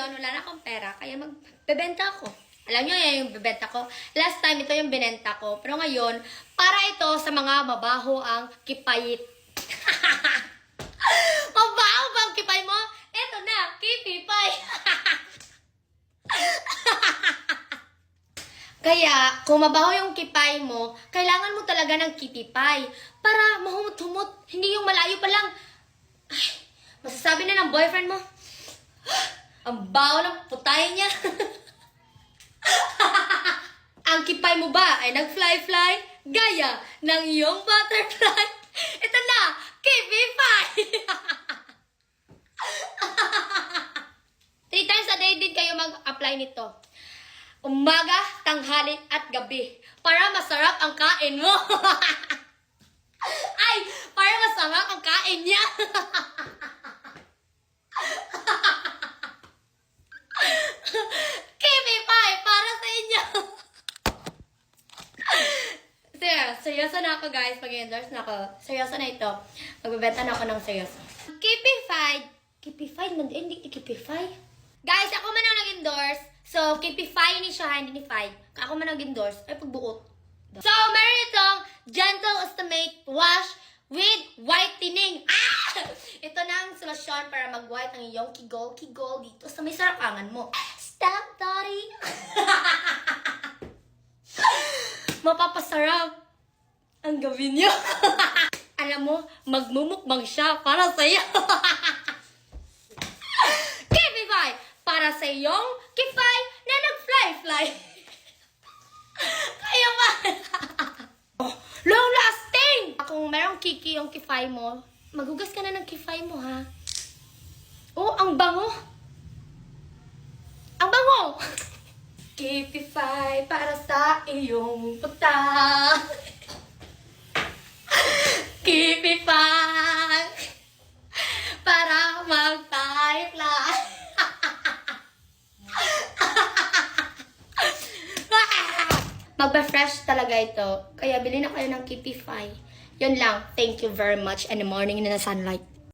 ngayon, wala na akong pera, kaya magbebenta ako. Alam nyo, yan yung bebenta ko. Last time, ito yung binenta ko. Pero ngayon, para ito sa mga mabaho ang kipayit. Mabaho ba ang kipay mo? Ito na, kipipay. Kaya, kung mabaho yung kipay mo, kailangan mo talaga ng kipipay. Para mahumot-humot, hindi yung malayo pa lang. Ay, masasabi na ng boyfriend mo, ang baho ng putay niya. Ang kipay mo ba ay nag-fly-fly? Gaya ng iyong butterfly. Ito na, kipipay. 3 times a day din kayo mag-apply nito. Umaga, tanghali, at gabi. Para masarap ang kain mo. Ay, para masarap ang kain niya. Kipipay, para sa inyo. Seryoso na ako guys, mag-endorse na ako. Seryoso na ito. Magbebenta na ako ng seryoso. Kipify. Kipify? Hindi Kipify. Guys, ako man ang nag-endorse. So, Kipify ni siya, hindi ni Five. Ako man nag-endorse. Ay, pagbuot. So, meron itong Gentle Estimate Wash with Whitening. Ah! Ito na ang solusyon para mag-white ang iyong kigol dito sa may sarakangan mo. Stop, Daddy! Mapapasarap ang gawin niyo. Alam mo, magmumukbang siya para sa iyo. Kipify! Para sa iyong kipay na nag-fly-fly. Kaya ba? Oh, long lasting! Kung merong kiki yung kifay mo, maghugas ka na ng kifay mo, ha? Oh, ang bango! Ang bango! Kipify para sa iyong puta. Kipify para mag-fly-fly. Magpa-fresh talaga ito. Kaya bilhin na kayo ng Kipify. Yun lang. Thank you very much. And the morning in the sunlight.